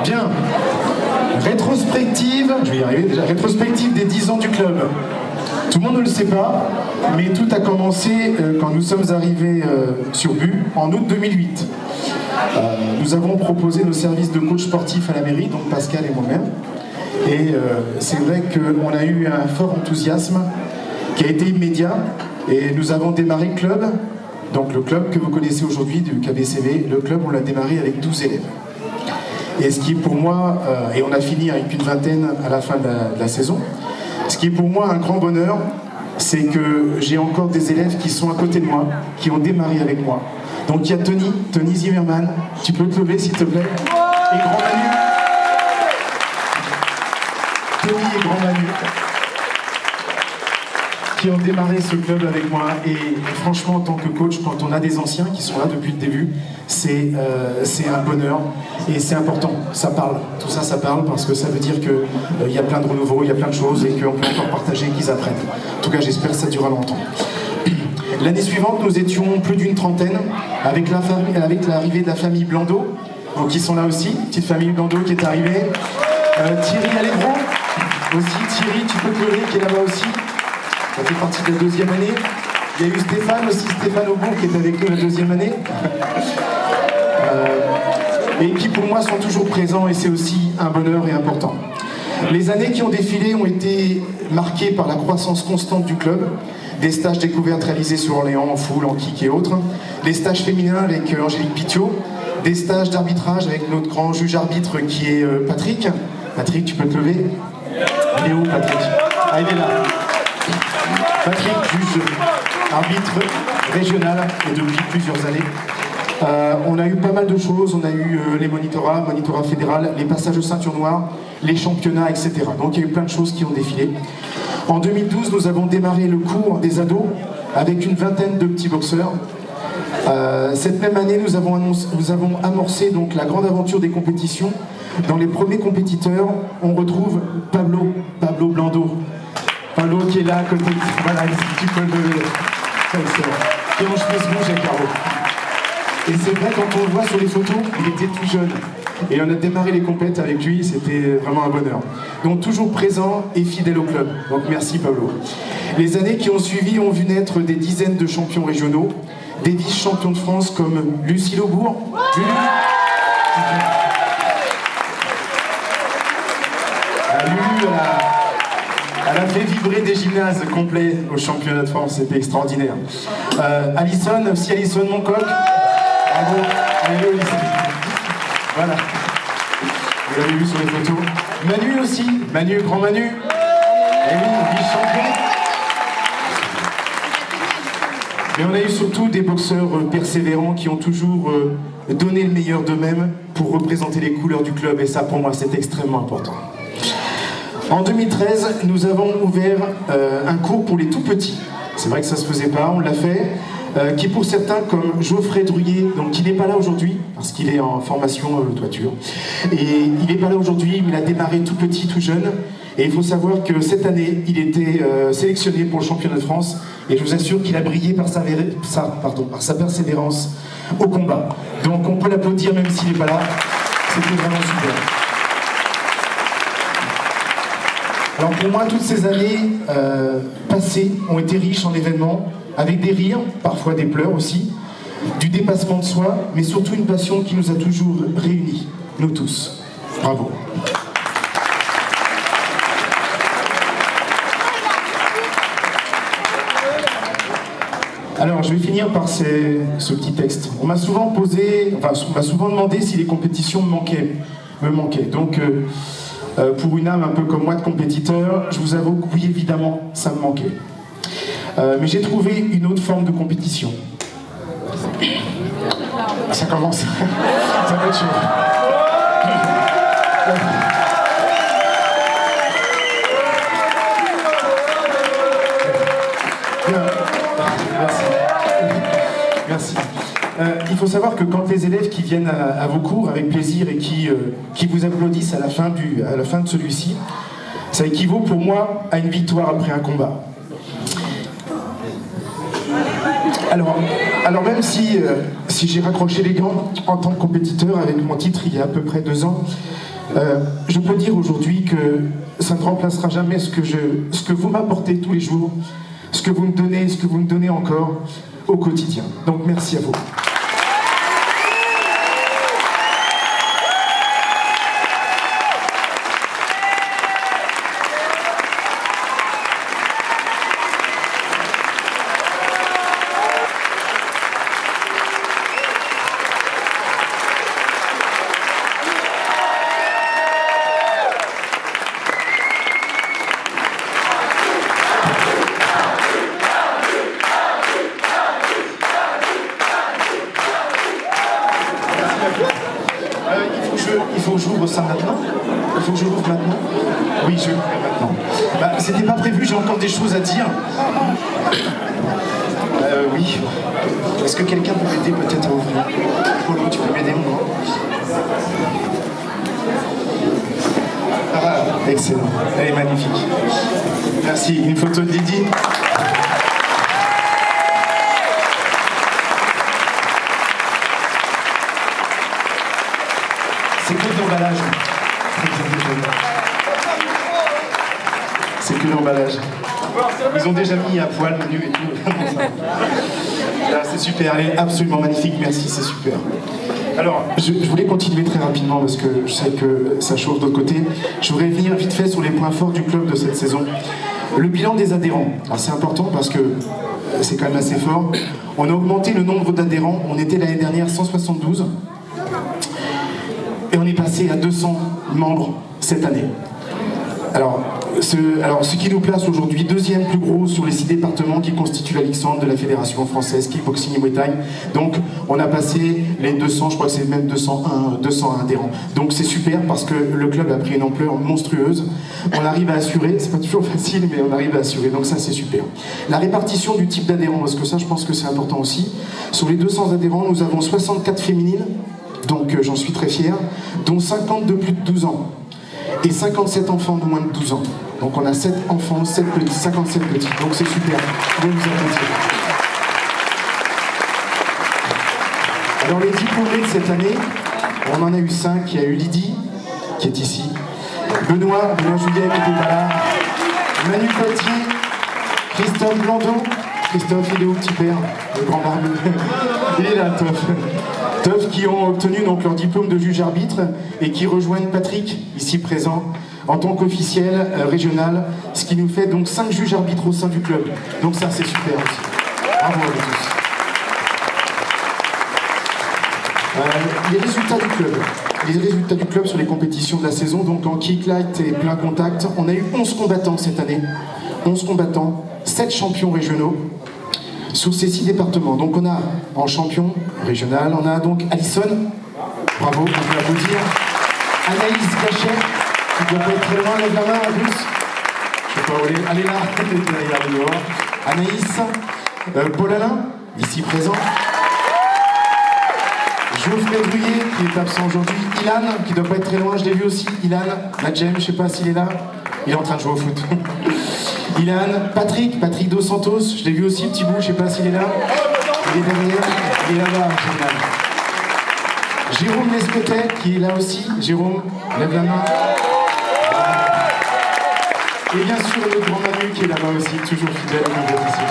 Bien. Rétrospective, je vais y arriver déjà, rétrospective des 10 ans du club. Tout le monde ne le sait pas, mais tout a commencé quand nous sommes arrivés sur Bu en août 2008. Nous avons proposé nos services de coach sportif à la mairie, donc Pascal et moi-même. Et c'est vrai qu'on a eu un fort enthousiasme qui a été immédiat. Et nous avons démarré le club, donc le club que vous connaissez aujourd'hui du KBCV. Le club, on l'a démarré avec 12 élèves. Et ce qui est pour moi, et on a fini avec une vingtaine à la fin de la saison, ce qui est pour moi un grand bonheur, c'est que j'ai encore des élèves qui sont à côté de moi, qui ont démarré avec moi. Donc il y a Tony Zimmerman, tu peux te lever s'il te plaît, et Grand Manu. Tony et Grand Manu, qui ont démarré ce club avec moi. Et franchement, en tant que coach, quand on a des anciens qui sont là depuis le début, c'est un bonheur et c'est important. Ça parle, tout ça, ça parle parce que ça veut dire qu'il y a plein de renouveau, il y a plein de choses et qu'on peut encore partager et qu'ils apprennent. En tout cas, j'espère que ça durera longtemps. L'année suivante, nous étions plus d'une trentaine avec l'arrivée de la famille Blando, donc ils sont là aussi, petite famille Blando qui est arrivée. Thierry Allegro, aussi Thierry, tu peux te lever, qui est là-bas aussi. Ça fait partie de la deuxième année. Il y a eu Stéphane aussi, Stéphane Aubourg qui est avec nous la deuxième année. Et qui pour moi sont toujours présents et c'est aussi un bonheur et important. Les années qui ont défilé ont été marquées par la croissance constante du club, des stages découvertes réalisés sur Orléans, en foule, en kick et autres, des stages féminins avec Angélique Pitiot, des stages d'arbitrage avec notre grand juge arbitre qui est Patrick. Patrick, tu peux te lever? Il est où Patrick? Ah, il est là. Patrick, juge arbitre régional et depuis plusieurs années. On a eu pas mal de choses, on a eu les monitorat fédéral, les passages de ceinture noire, les championnats, etc. Donc il y a eu plein de choses qui ont défilé. En 2012, nous avons démarré le cours des ados avec une vingtaine de petits boxeurs. Cette même année, nous avons amorcé donc la grande aventure des compétitions. Dans les premiers compétiteurs, on retrouve Pablo Blando. Pablo qui est là à côté, voilà, si tu peux le lever. Qui est en chemise rouge et carreau. Et c'est vrai, quand on le voit sur les photos, il était tout jeune. Et on a démarré les compètes avec lui, c'était vraiment un bonheur. Donc toujours présent et fidèle au club. Donc merci Pablo. Les années qui ont suivi ont vu naître des dizaines de champions régionaux, des vice-champions de France comme Lucie Laubourg. Lulu, elle a fait vibrer des gymnases complets au championnat de France, c'était extraordinaire. Alison, aussi Alison Moncoq. Bravo, allez au lycée. Voilà. Vous l'avez vu sur les photos. Manu aussi, Grand Manu. Et oui, vice-champion. Mais on a eu surtout des boxeurs persévérants qui ont toujours donné le meilleur d'eux-mêmes pour représenter les couleurs du club. Et ça, pour moi, c'est extrêmement important. En 2013, nous avons ouvert un cours pour les tout-petits. C'est vrai que ça ne se faisait pas, on l'a fait. Qui pour certains, comme Geoffrey Druyer, donc qui n'est pas là aujourd'hui, parce qu'il est en formation toiture. Et il n'est pas là aujourd'hui, mais il a démarré tout petit, tout jeune. Et il faut savoir que cette année, il était sélectionné pour le championnat de France. Et je vous assure qu'il a brillé par sa persévérance au combat. Donc on peut l'applaudir même s'il n'est pas là. C'était vraiment super. Alors pour moi, toutes ces années passées ont été riches en événements, avec des rires, parfois des pleurs aussi, du dépassement de soi, mais surtout une passion qui nous a toujours réunis, nous tous. Bravo. Alors, je vais finir par ce petit texte. On m'a souvent demandé si les compétitions me manquaient. Donc, pour une âme un peu comme moi de compétiteur, je vous avoue que oui, évidemment, ça me manquait. Mais j'ai trouvé une autre forme de compétition. Ça commence. Ça va être chaud. Merci. Il faut savoir que quand les élèves qui viennent à vos cours avec plaisir et qui vous applaudissent à la fin de celui-ci, ça équivaut pour moi à une victoire après un combat. Alors même si j'ai raccroché les gants en tant que compétiteur avec mon titre il y a à peu près 2 ans, Je peux dire aujourd'hui que ça ne remplacera jamais ce que vous m'apportez tous les jours, ce que vous me donnez encore au quotidien. Donc merci à vous. Il faut que j'ouvre ça maintenant. Il faut que je l'ouvre maintenant. Oui, je l'ouvre maintenant. C'était pas prévu, j'ai encore des choses à dire. Oui. Est-ce que quelqu'un peut m'aider peut-être à ouvrir? Polo, tu peux m'aider, moi? Ah, excellent. Elle est magnifique. Merci. Une photo de Didi. C'est que l'emballage. C'est que l'emballage. Ils ont déjà mis à poil menu et tout. Là, c'est super, elle est absolument magnifique, merci, c'est super. Alors, je voulais continuer très rapidement parce que je sais que ça chauffe d'autre côté. Je voudrais venir vite fait sur les points forts du club de cette saison. Le bilan des adhérents. Alors c'est important parce que c'est quand même assez fort. On a augmenté le nombre d'adhérents. On était l'année dernière 172. Et on est passé à 200 membres cette année. Alors, ce qui nous place aujourd'hui deuxième plus gros sur les 6 départements qui constituent la Ligue Centre de la Fédération Française Kickboxing et Muay Thai. Donc, on a passé les 200, je crois que c'est même 201 adhérents. Donc, c'est super parce que le club a pris une ampleur monstrueuse. On arrive à assurer, c'est pas toujours facile, mais on arrive à assurer. Donc, ça, c'est super. La répartition du type d'adhérents, parce que ça, je pense que c'est important aussi. Sur les 200 adhérents, nous avons 64 féminines. Donc j'en suis très fier, dont 50 de plus de 12 ans et 57 enfants de moins de 12 ans. Donc on a 7 enfants, 7 petits, 57 petits. Donc c'est super, vous pouvez vous applaudir. Alors les diplômés de cette année, on en a eu 5. Il y a eu Lydie, qui est ici, Benoît Julien qui était pas là, Manu Potier, Christophe Blandon. Christophe, il est où, petit père? Le grand barbu. Il est là, Toff, qui ont obtenu donc leur diplôme de juge arbitre et qui rejoignent Patrick, ici présent, en tant qu'officiel régional, ce qui nous fait donc 5 juges arbitres au sein du club. Donc ça, c'est super aussi. Bravo à vous tous. Les résultats du club. Les résultats du club sur les compétitions de la saison, donc en kick, light et plein contact, on a eu 11 combattants cette année. 11 combattants, 7 champions régionaux sur ces 6 départements. Donc on a en champion régional, on a donc Alison, bravo, on peut applaudir. Anaïs Gachet, qui doit pas être très loin, lève la main à tous. Je sais pas où elle est, elle est là, elle est dehors. Anaïs, Paul Alain, ici présent. Geoffrey Bruyé, qui est absent aujourd'hui. Ilan, qui doit pas être très loin, je l'ai vu aussi. Ilan, Nadjem, je sais pas s'il est là. Il est en train de jouer au foot. Ilan, Patrick Dos Santos, je l'ai vu aussi, petit bout, je sais pas s'il est là. Il est derrière, il est là-bas, génial. Jérôme Lescotet, qui est là aussi. Jérôme, lève la main. Et bien sûr, le grand Manu, qui est là-bas aussi, toujours fidèle au niveau ici.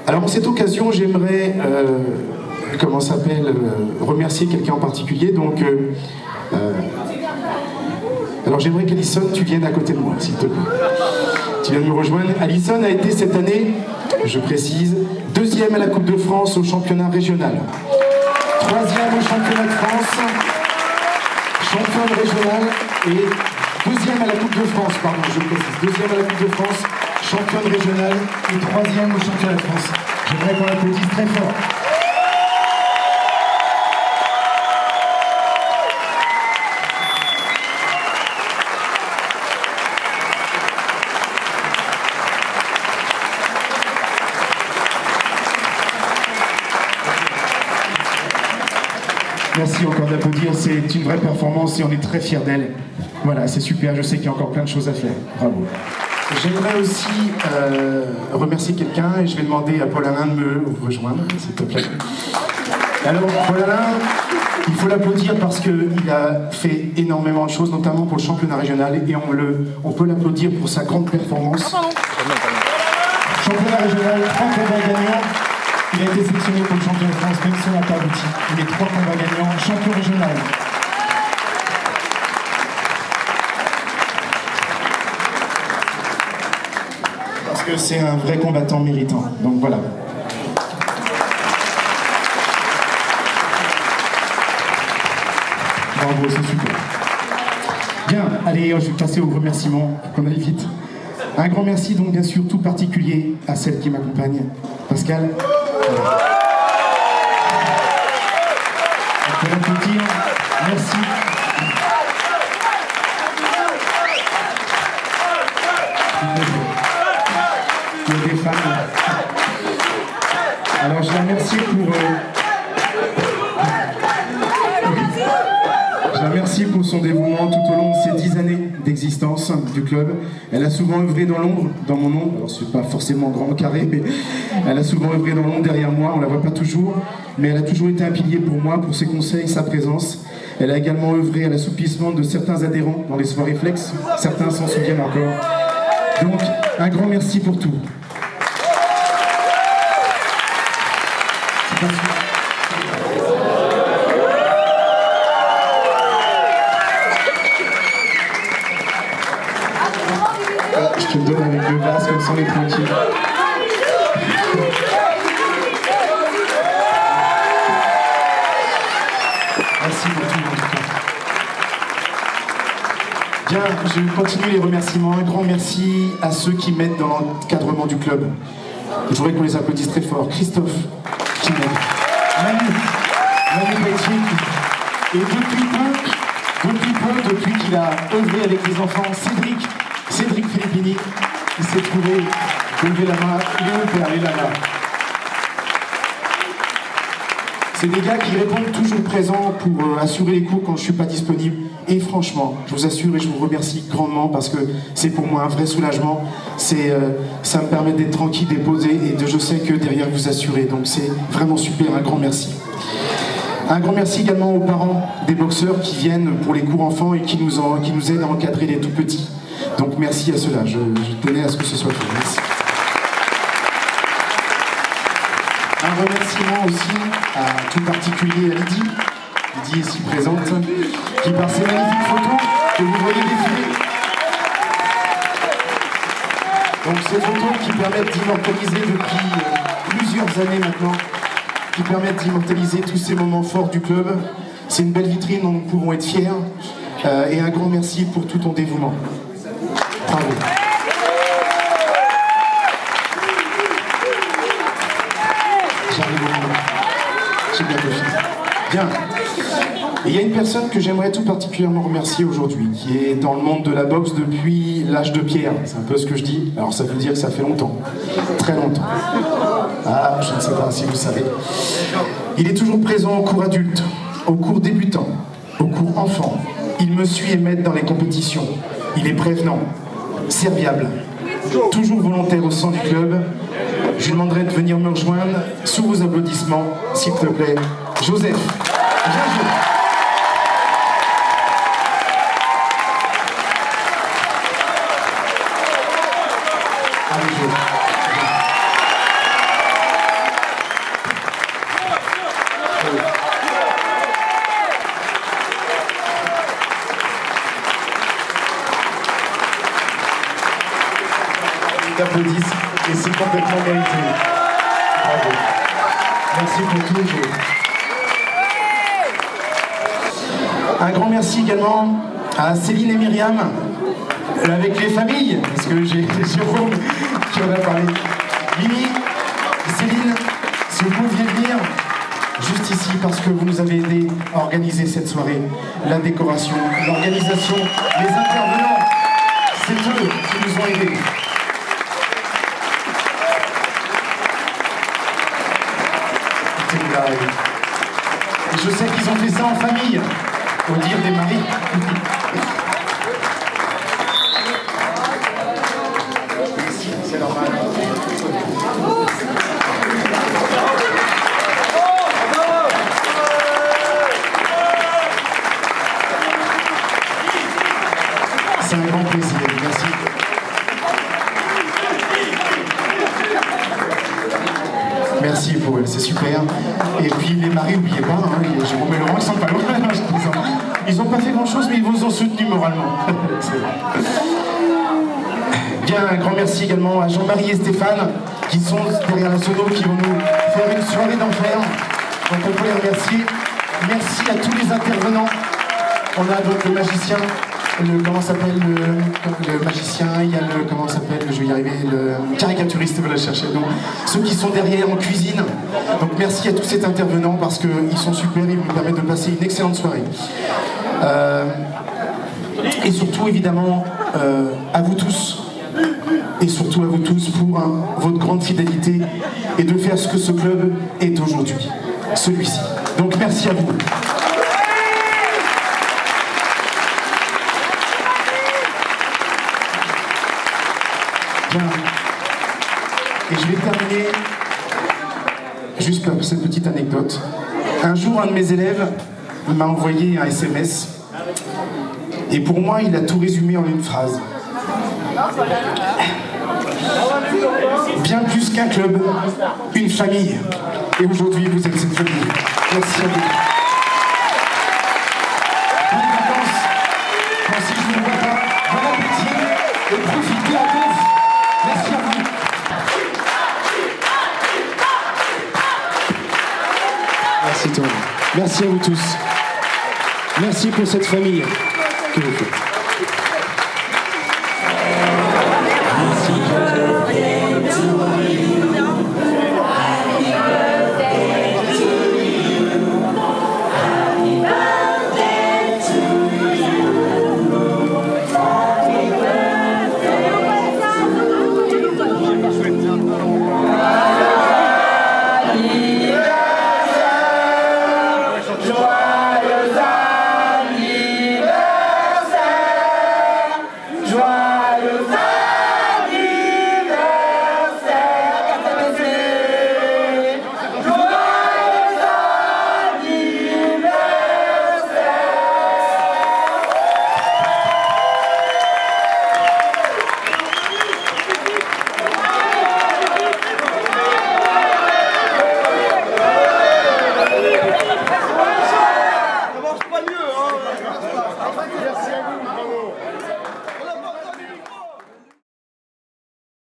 Alors, en cette occasion, j'aimerais, remercier quelqu'un en particulier. Donc, alors j'aimerais qu'Alison, tu viennes à côté de moi, s'il te plaît. Tu viens de me rejoindre. Alison a été cette année, je précise, 2e à la Coupe de France au championnat régional. 3e au championnat de France, championne régionale et 2e à la Coupe de France, pardon, je précise. 2e à la Coupe de France, championne régionale et 3e au championnat de France. J'aimerais qu'on l'applaudisse très fort. Merci encore d'applaudir, c'est une vraie performance et on est très fiers d'elle. Voilà, c'est super, je sais qu'il y a encore plein de choses à faire. Bravo. J'aimerais aussi remercier quelqu'un et je vais demander à Paul Alain de me rejoindre, s'il te plaît. Alors, Paul Alain, il faut l'applaudir parce qu'il a fait énormément de choses, notamment pour le championnat régional, et on peut l'applaudir pour sa grande performance. Championnat régional, 3 combats gagnants. Il a été sélectionné pour le championnat de France, même si on n'a pas abouti. Il est 3 combats gagnants, champion régional. Parce que c'est un vrai combattant méritant. Donc voilà. Bravo, c'est super. Bien, allez, je vais passer aux remerciements, qu'on aille vite. Un grand merci donc bien sûr tout particulier à celle qui m'accompagne, Pascal. Voilà. On peut l'applaudir. Merci. Il y a des femmes. Alors je la remercie pour son dévouement tout au long de ces 10 années d'existence du club. Elle a souvent œuvré dans l'ombre, dans mon ombre. Alors c'est pas forcément grand carré, mais elle a souvent œuvré dans l'ombre derrière moi. On la voit pas toujours, mais elle a toujours été un pilier pour moi, pour ses conseils, sa présence. Elle a également œuvré à l'assouplissement de certains adhérents dans les soirées flex. Certains s'en souviennent encore. Donc un grand merci pour tout. C'est pas sûr. Je te le donne avec le vase, comme ça on est tranquille. Merci pour tout, en tout cas. Bien, je continue les remerciements. Un grand merci à ceux qui m'aident dans l'encadrement du club. Je voudrais qu'on les applaudisse très fort. Christophe, qui m'aide. Manu Pelletier, et depuis qu'il a œuvré avec les enfants, Cédric Filippini, il s'est trouvé, lever la main, il est où père, il est là. C'est des gars qui répondent toujours présents pour assurer les cours quand je ne suis pas disponible. Et franchement, je vous assure et je vous remercie grandement parce que c'est pour moi un vrai soulagement. Ça me permet d'être tranquille, déposé et je sais que derrière vous assurez. Donc c'est vraiment super, un grand merci. Un grand merci également aux parents des boxeurs qui viennent pour les cours enfants et qui nous aident à encadrer les tout petits. Donc merci à ceux-là, je tenais à ce que ce soit fait. Merci. Un remerciement aussi à tout particulier à Lydie ici présente, qui par ces magnifiques photos que vous voyez défiler. Donc ces photos qui permettent d'immortaliser depuis plusieurs années maintenant, qui permettent d'immortaliser tous ces moments forts du club. C'est une belle vitrine dont nous pouvons être fiers. Et un grand merci pour tout ton dévouement. Bravo. J'arrive au bout. J'ai bientôt fini. Bien. Et il y a une personne que j'aimerais tout particulièrement remercier aujourd'hui, qui est dans le monde de la boxe depuis l'âge de pierre. C'est un peu ce que je dis. Alors ça veut dire que ça fait longtemps. Très longtemps. Ah, je ne sais pas si vous savez. Il est toujours présent au cours adulte, au cours débutant, au cours enfant. Il me suit et m'aide dans les compétitions. Il est prévenant, serviable, toujours volontaire au sein du club. Je lui demanderai de venir me rejoindre sous vos applaudissements, s'il te plaît. Joseph. Bien joué. Allez, jouez. Ils t'applaudissent et c'est complètement mérité. Bravo. Merci pour tout. Un grand merci également à Céline et Myriam, avec les familles, parce que j'ai Jérôme qui en a parlé. Mimi, Céline, si vous pouviez venir juste ici, parce que vous nous avez aidé à organiser cette soirée, la décoration, l'organisation, les intervenants, c'est eux qui nous ont aidés. Et je sais qu'ils ont fait ça en famille, au dire des maris. c'est normal. C'est un grand plaisir, merci. Merci pour eux, c'est super. Et puis les maris, n'oubliez pas, hein, Jérôme et Laurent, ils sont pas loin. Ils n'ont pas fait grand-chose, mais ils vous ont soutenu moralement. Bien, un grand merci également à Jean-Marie et Stéphane, qui sont derrière la sono, qui vont nous faire une soirée d'enfer. Donc on peut les remercier. Merci à tous les intervenants. On a donc le magicien, comment s'appelle le magicien, il y a comment s'appelle, je vais y arriver, le caricaturiste, va la chercher. Donc, ceux qui sont derrière en cuisine. Donc merci à tous ces intervenants parce qu'ils sont super, ils nous permettent de passer une excellente soirée. Et surtout évidemment à vous tous. Et surtout à vous tous pour votre grande fidélité et de faire ce que ce club est aujourd'hui, celui-ci. Donc merci à vous. Bien. Et je vais terminer juste par cette petite anecdote. Un jour, un de mes élèves m'a envoyé un SMS et pour moi, il a tout résumé en une phrase. Bien plus qu'un club, une famille. Et aujourd'hui, vous êtes cette famille. Merci à vous. Bonnes vacances. Quand si je ne vous vois pas, bon appétit et profitez à tous. Merci à vous. Merci Tom. Merci à vous tous. Merci pour cette famille que vous faites.